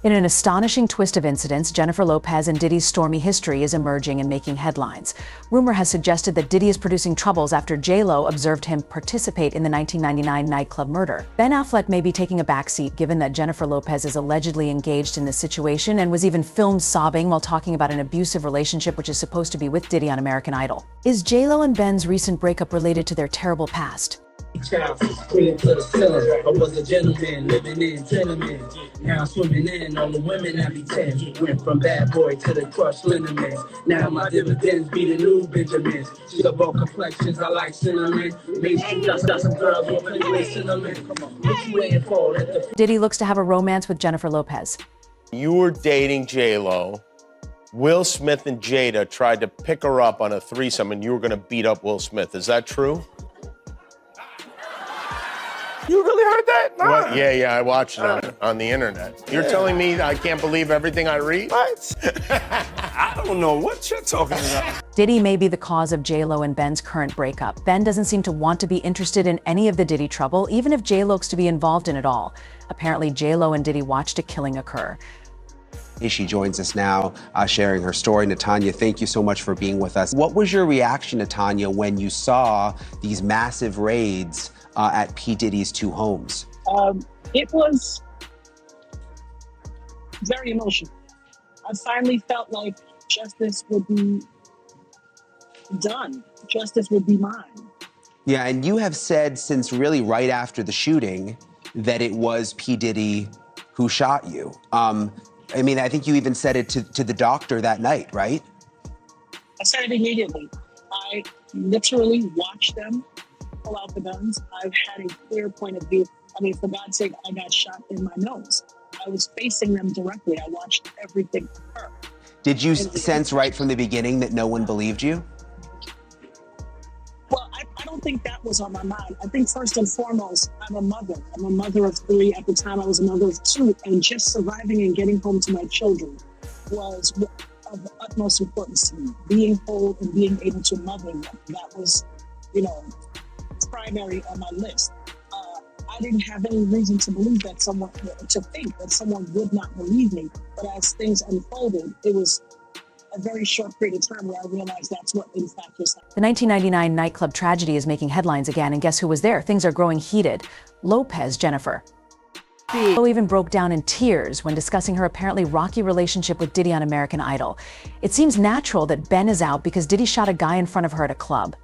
In an astonishing twist of incidents, Jennifer Lopez and Diddy's stormy history is emerging and making headlines. Rumor has suggested that Diddy is producing troubles after J.Lo observed him participate in the 1999 nightclub murder. Ben Affleck may be taking a backseat given that Jennifer Lopez is allegedly engaged in this situation and was even filmed sobbing while talking about an abusive relationship which is supposed to be with Diddy on American Idol. Is J.Lo and Ben's recent breakup related to their terrible past? Child screaming to the ceiling. I was a gentleman living in tenement. Now swimming in all the women I be 10. Went from bad boy to the crushed liniments. Now my dividends be the new Benjamins. She got both complexions, I like cinnamon. Maybe she got some girls with pretty cinnamon. Come on, what you waiting for? Diddy looks to have a romance with Jennifer Lopez. You were dating J.Lo. Will Smith and Jada tried to pick her up on a threesome and you were going to beat up Will Smith. Is that true? You really heard that? Nah. What? Yeah, I watched it on the internet. You're telling me I can't believe everything I read? What? I don't know what you're talking about. Diddy may be the cause of J.Lo and Ben's current breakup. Ben doesn't seem to want to be interested in any of the Diddy trouble, even if J.Lo looks to be involved in it all. Apparently, J.Lo and Diddy watched a killing occur. She joins us now, sharing her story. Natanya, thank you so much for being with us. What was your reaction, Natanya, when you saw these massive raids at P. Diddy's two homes? It was very emotional. I finally felt like justice would be done. Justice would be mine. Yeah, and you have said since really right after the shooting that it was P. Diddy who shot you. I mean, I think you even said it to the doctor that night, right? I said it immediately. I literally watched them pull out the guns. I've had a clear point of view. I mean, for God's sake, I got shot in my nose. I was facing them directly. I watched everything occur. Did you sense right from the beginning that no one believed you? Well, I don't think that was on my mind. I think first and foremost, I'm a mother. I'm a mother of 3. At the time, I was a mother of 2. And just surviving and getting home to my children was of the utmost importance to me. Being whole and being able to mother them, that was, primary on my list. I didn't have any reason to believe that to think that someone would not believe me. But as things unfolded, it was a very short period of time where I realized that's what in fact was happening. The 1999 nightclub tragedy is making headlines again, and guess who was there? Things are growing heated. Lopez Jennifer. J.Lo even broke down in tears when discussing her apparently rocky relationship with Diddy on American Idol. It seems natural that Ben is out because Diddy shot a guy in front of her at a club.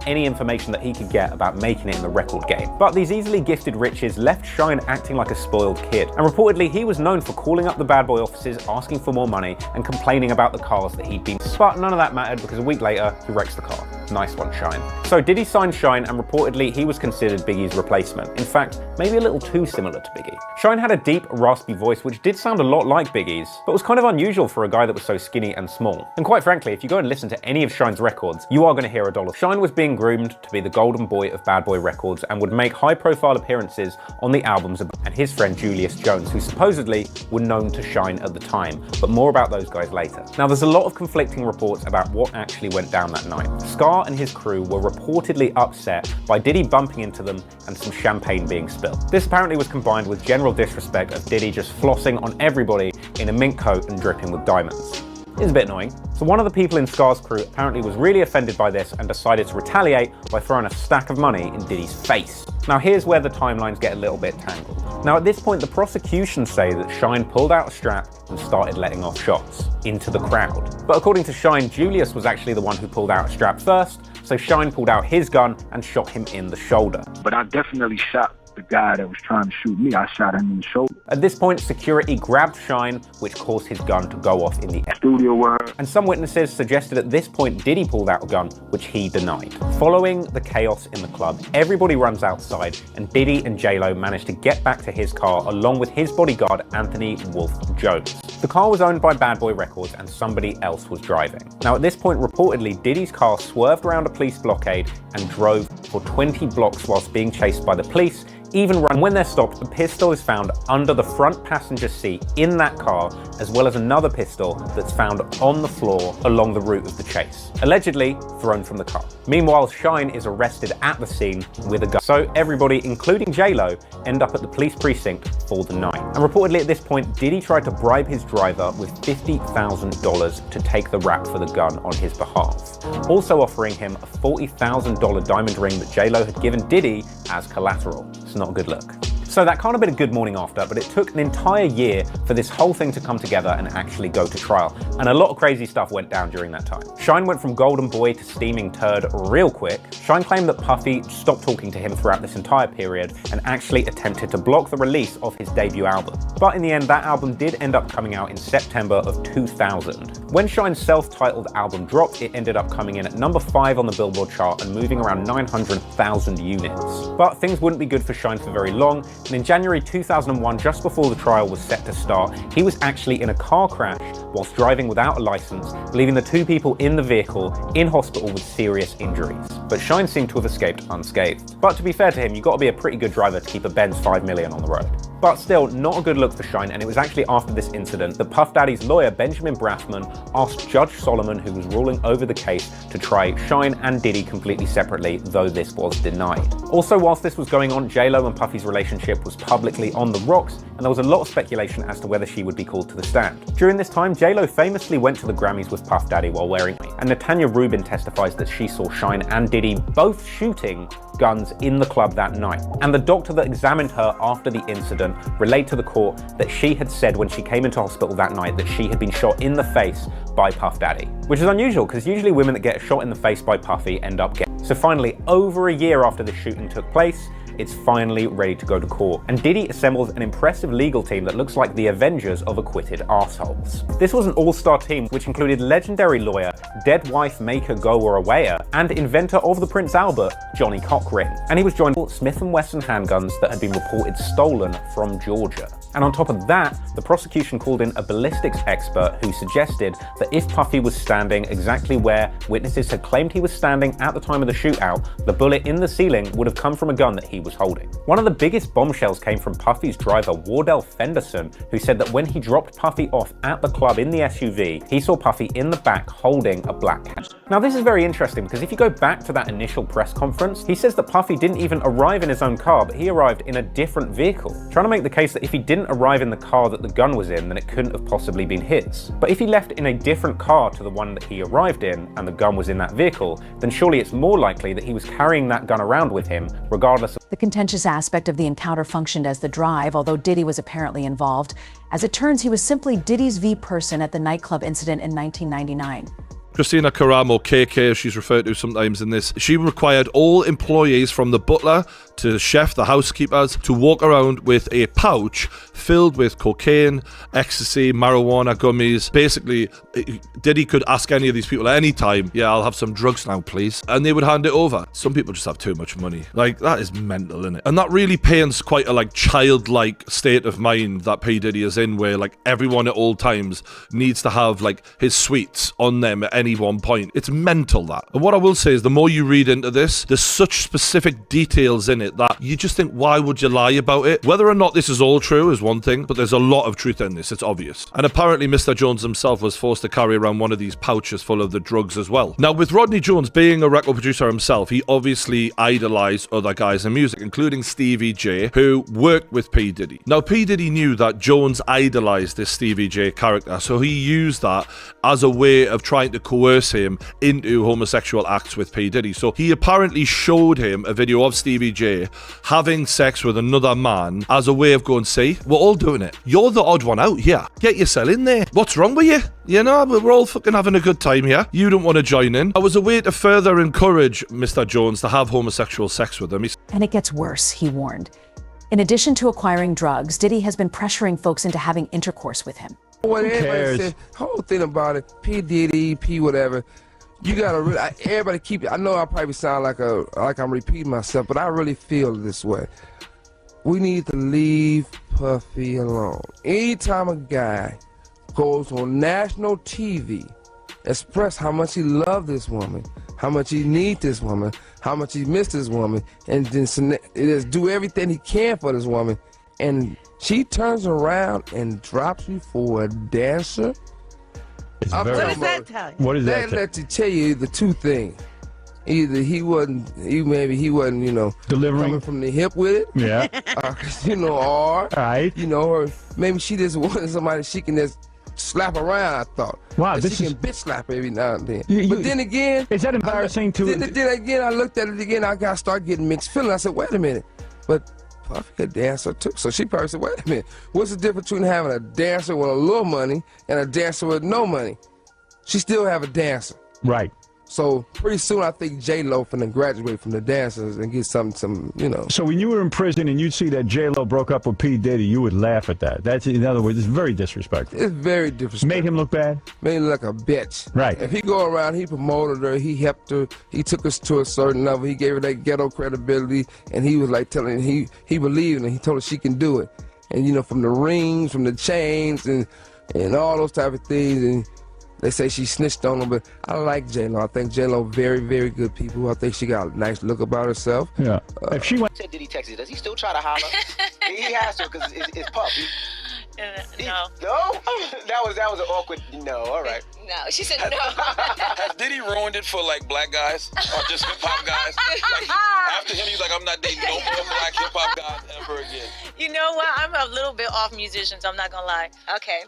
Any information that he could get about making it in the record game. But these easily gifted riches left Shine acting like a spoiled kid. And reportedly, he was known for calling up the bad boy offices, asking for more money, and complaining about the cars that he'd been. But none of that mattered because a week later, he wrecks the car. Nice one, Shine. So Diddy signed Shine, and reportedly, he was considered Biggie's replacement. In fact, maybe a little too similar to Biggie. Shine had a deep, raspy voice, which did sound a lot like Biggie's, but was kind of unusual for a guy that was so skinny and small. And quite frankly, if you go and listen to any of Shine's records, you are going to hear a dollar. Shine was being groomed to be the golden boy of Bad Boy Records and would make high-profile appearances on the albums and his friend Julius Jones, who supposedly were known to Shine at the time, but more about those guys later. Now, there's a lot of conflicting reports about what actually went down that night. Scar and his crew were reportedly upset by Diddy bumping into them and some champagne being spilled. This apparently was combined with general disrespect of Diddy just flossing on everybody in a mink coat and dripping with diamonds. It's a bit annoying. So one of the people in Scar's crew apparently was really offended by this and decided to retaliate by throwing a stack of money in Diddy's face. Now here's where the timelines get a little bit tangled. Now at this point, the prosecution say that Shine pulled out a strap and started letting off shots into the crowd. But according to Shine, Julius was actually the one who pulled out a strap first, so Shine pulled out his gun and shot him in the shoulder. But I definitely shot the guy that was trying to shoot me. I shot him in the shoulder. At this point, security grabbed Shine, which caused his gun to go off in the air. Studio word. And some witnesses suggested at this point Diddy pulled out a gun, which he denied. Following the chaos in the club, everybody runs outside, and Diddy and J.Lo managed to get back to his car along with his bodyguard, Anthony Wolf Jones. The car was owned by Bad Boy Records and somebody else was driving. Now at this point, reportedly, Diddy's car swerved around a police blockade and drove for 20 blocks whilst being chased by the police even run. When they're stopped, a pistol is found under the front passenger seat in that car, as well as another pistol that's found on the floor along the route of the chase, allegedly thrown from the car. Meanwhile, Shine is arrested at the scene with a gun. So everybody, including J-Lo, end up at the police precinct for the night. And reportedly at this point, Diddy tried to bribe his driver with $50,000 to take the rap for the gun on his behalf, also offering him a $40,000 diamond ring that J-Lo had given Diddy as collateral. It's not a good look. So that can't have been a good morning after, but it took an entire year for this whole thing to come together and actually go to trial. And a lot of crazy stuff went down during that time. Shine went from golden boy to steaming turd real quick. Shine claimed that Puffy stopped talking to him throughout this entire period and actually attempted to block the release of his debut album. But in the end, that album did end up coming out in September of 2000. When Shine's self-titled album dropped, it ended up coming in at number 5 on the Billboard chart and moving around 900,000 units. But things wouldn't be good for Shine for very long. And in January 2001, just before the trial was set to start, he was actually in a car crash whilst driving without a license, leaving the 2 people in the vehicle in hospital with serious injuries. But Shine seemed to have escaped unscathed. But to be fair to him, you've got to be a pretty good driver to keep a Benz 5 million on the road. But still, not a good look for Shine, and it was actually after this incident that Puff Daddy's lawyer, Benjamin Braffman, asked Judge Solomon, who was ruling over the case, to try Shine and Diddy completely separately, though this was denied. Also, whilst this was going on, J-Lo and Puffy's relationship was publicly on the rocks, and there was a lot of speculation as to whether she would be called to the stand. During this time, J-Lo famously went to the Grammys with Puff Daddy while wearing, and Natanya Rubin testifies that she saw Shine and Diddy both shooting guns in the club that night. And the doctor that examined her after the incident relayed to the court that she had said when she came into hospital that night that she had been shot in the face by Puff Daddy, which is unusual because usually women that get shot in the face by Puffy end up getting. So finally, over a year after the shooting took place, it's finally ready to go to court, and Diddy assembles an impressive legal team that looks like the Avengers of acquitted assholes. This was an all-star team which included legendary lawyer, dead wife maker Goa Awaya, and inventor of the Prince Albert, Johnny Cochran. And he was joined by Smith & Wesson handguns that had been reported stolen from Georgia. And on top of that, the prosecution called in a ballistics expert who suggested that if Puffy was standing exactly where witnesses had claimed he was standing at the time of the shootout, the bullet in the ceiling would have come from a gun that he was holding. One of the biggest bombshells came from Puffy's driver, Wardell Fenderson, who said that when he dropped Puffy off at the club in the SUV, he saw Puffy in the back holding a black cat. Now this is very interesting because if you go back to that initial press conference, he says that Puffy didn't even arrive in his own car, but he arrived in a different vehicle, trying to make the case that if he didn't arrive in the car that the gun was in, then it couldn't have possibly been his. But if he left in a different car to the one that he arrived in, and the gun was in that vehicle, then surely it's more likely that he was carrying that gun around with him, regardless of. The contentious aspect of the encounter functioned as the drive, although Diddy was apparently involved. As it turns, he was simply Diddy's V person at the nightclub incident in 1999. Christina Caramo, KK, as she's referred to sometimes in this, she required all employees from the butler to the chef, the housekeepers, to walk around with a pouch filled with cocaine, ecstasy, marijuana, gummies. Basically, Diddy could ask any of these people at any time, yeah, I'll have some drugs now, please. And they would hand it over. Some people just have too much money. Like, that is mental, innit? And that really paints quite a, childlike state of mind that P. Diddy is in, where, everyone at all times needs to have, his sweets on them at any one point. It's mental, that. And what I will say is, the more you read into this, there's such specific details in it that you just think, why would you lie about it? Whether or not this is all true is one thing, but there's a lot of truth in this, it's obvious. And apparently Mr. Jones himself was forced to carry around one of these pouches full of the drugs as well. Now, with Rodney Jones being a record producer himself, he obviously idolized other guys in music, including Stevie J, who worked with P. Diddy. Now, P. Diddy knew that Jones idolized this Stevie J character, so he used that as a way of trying to coerce him into homosexual acts with P. Diddy. So he apparently showed him a video of Stevie J having sex with another man as a way of going, see, we're all doing it. You're the odd one out here. Get yourself in there. What's wrong with you? You know, we're all fucking having a good time here. You don't want to join in. It was a way to further encourage Mr. Jones to have homosexual sex with him. And it gets worse, he warned. In addition to acquiring drugs, Diddy has been pressuring folks into having intercourse with him. What everybody said, whole thing about it, P. Diddy, P. whatever, you gotta really, everybody keep it. I know I probably sound like I'm repeating myself, but I really feel this way. We need to leave Puffy alone. Anytime a guy goes on national TV, express how much he loves this woman, how much he needs this woman, how much he missed this woman, and then just do everything he can for this woman, and she turns around and drops you for a dancer. What does that tell you? What does that let you tell you the two things? Either he wasn't, maybe he wasn't, delivering coming from the hip with it. Yeah. Or right. Or maybe she just wanted somebody she can just slap around. I thought. Wow, that this she is can bitch slap every now and then. But then again, is that embarrassing to? Then again, I looked at it again. I got start getting mixed feelings. I said, wait a minute, but Puffy a dancer too. So she probably said, wait a minute, what's the difference between having a dancer with a little money and a dancer with no money? She still have a dancer. Right. So pretty soon, I think J-Lo finna graduate from the dancers and get some. So when you were in prison and you'd see that J-Lo broke up with P. Diddy, you would laugh at that. That's, in other words, it's very disrespectful. It's very disrespectful. Made him look bad? Made him look like a bitch. Right. If he go around, he promoted her, he helped her, he took us to a certain level, he gave her that ghetto credibility, and he was like telling her, he believed in her, he told her she can do it. And from the rings, from the chains, and all those type of things, and they say she snitched on him, but I like J-Lo. I think J-Lo very, very good people. I think she got a nice look about herself. Yeah. If she went... Said Diddy texted, does he still try to holler? He has to, because it's Puff. No. No? That was an awkward no. All right. No, she said no. Has Diddy ruined it for like black guys or just hip hop guys? Like, after him, he's like, I'm not dating no more black hip hop guys ever again. You know what? I'm a little bit off musicians. I'm not gonna lie. Okay.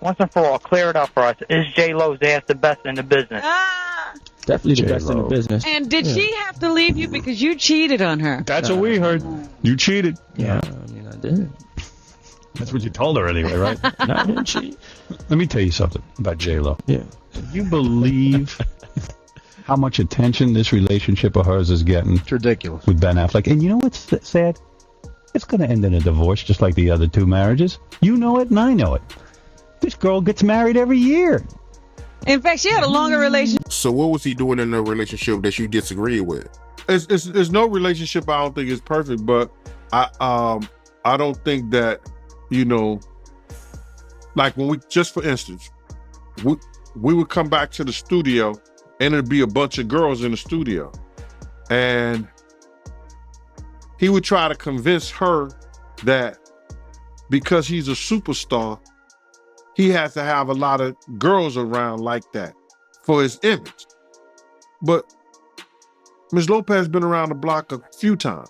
Once and for all, clear it up for us. Is J-Lo's ass the best in the business? Definitely the best in the business. And did she have to leave you because you cheated on her? That's what we heard. You cheated. Yeah, I mean, I did. That's what you told her anyway, right? No, I didn't cheat. Let me tell you something about J-Lo. Yeah. You believe how much attention this relationship of hers is getting? It's ridiculous. With Ben Affleck. And you know what's sad? It's going to end in a divorce just like the other two marriages. You know it and I know it. This girl gets married every year. In fact, she had a longer relationship. So what was he doing in the relationship that you disagreed with? It's no relationship I don't think is perfect, but I don't think that, like when just for instance, we would come back to the studio and it'd be a bunch of girls in the studio. And he would try to convince her that because he's a superstar, he has to have a lot of girls around like that for his image. But Ms. Lopez been around the block a few times.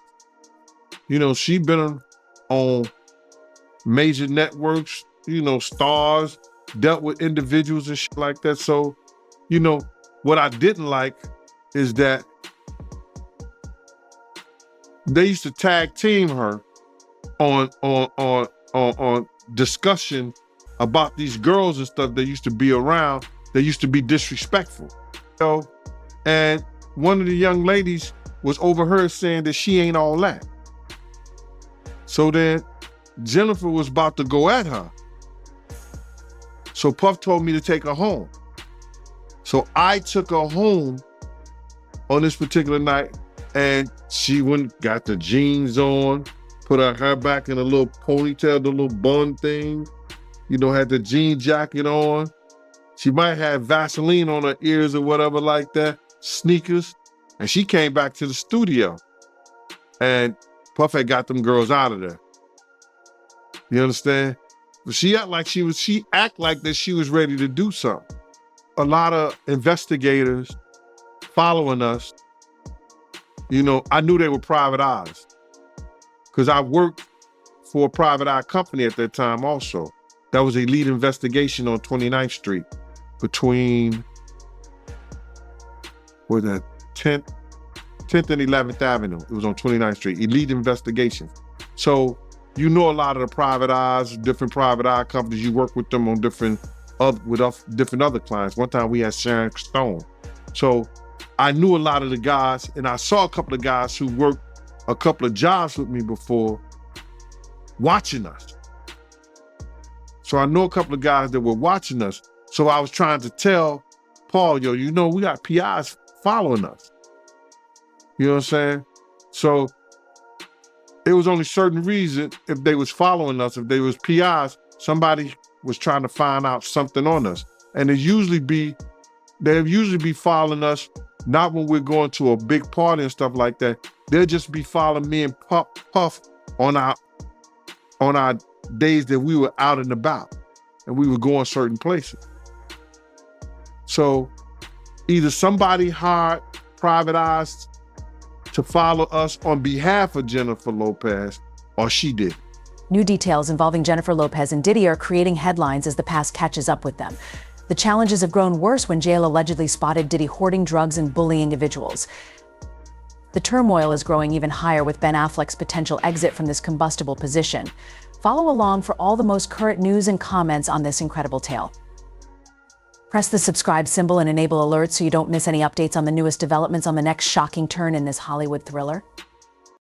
She been on major networks, stars, dealt with individuals and shit like that. So, what I didn't like is that they used to tag team her on discussion about these girls and stuff that used to be around. They used to be disrespectful. And one of the young ladies was overheard saying that she ain't all that. So then Jennifer was about to go at her. So Puff told me to take her home. So I took her home on this particular night, and she got the jeans on, put her hair back in a little ponytail, the little bun thing, had the jean jacket on. She might have Vaseline on her ears or whatever like that, sneakers. And she came back to the studio. And Puff had got them girls out of there. You understand? But she act like that she was ready to do something. A lot of investigators following us, I knew they were private eyes. Because I worked for a private eye company at that time also. That was a lead investigation on 29th Street between 10th and 11th Avenue. It was on 29th Street, elite investigation. So a lot of the private eyes, different private eye companies, you work with them on different other clients. One time we had Sharon Stone. So I knew a lot of the guys, and I saw a couple of guys who worked a couple of jobs with me before watching us. So I know a couple of guys that were watching us. So I was trying to tell Paul, we got PIs following us. You know what I'm saying? So it was only certain reason if they was following us, if they was PIs, somebody was trying to find out something on us. And they'll usually be following us Not when we're going to a big party and stuff like that. They'll just be following me and Puff on our days that we were out and about and we were going certain places. So either somebody hired private eyes to follow us on behalf of Jennifer Lopez, or she did. New details involving Jennifer Lopez and Diddy are creating headlines as the past catches up with them. The challenges have grown worse when jail allegedly spotted Diddy hoarding drugs and bullying individuals. The turmoil is growing even higher with Ben Affleck's potential exit from this combustible position. Follow along for all the most current news and comments on this incredible tale. Press the subscribe symbol and enable alerts so you don't miss any updates on the newest developments on the next shocking turn in this Hollywood thriller.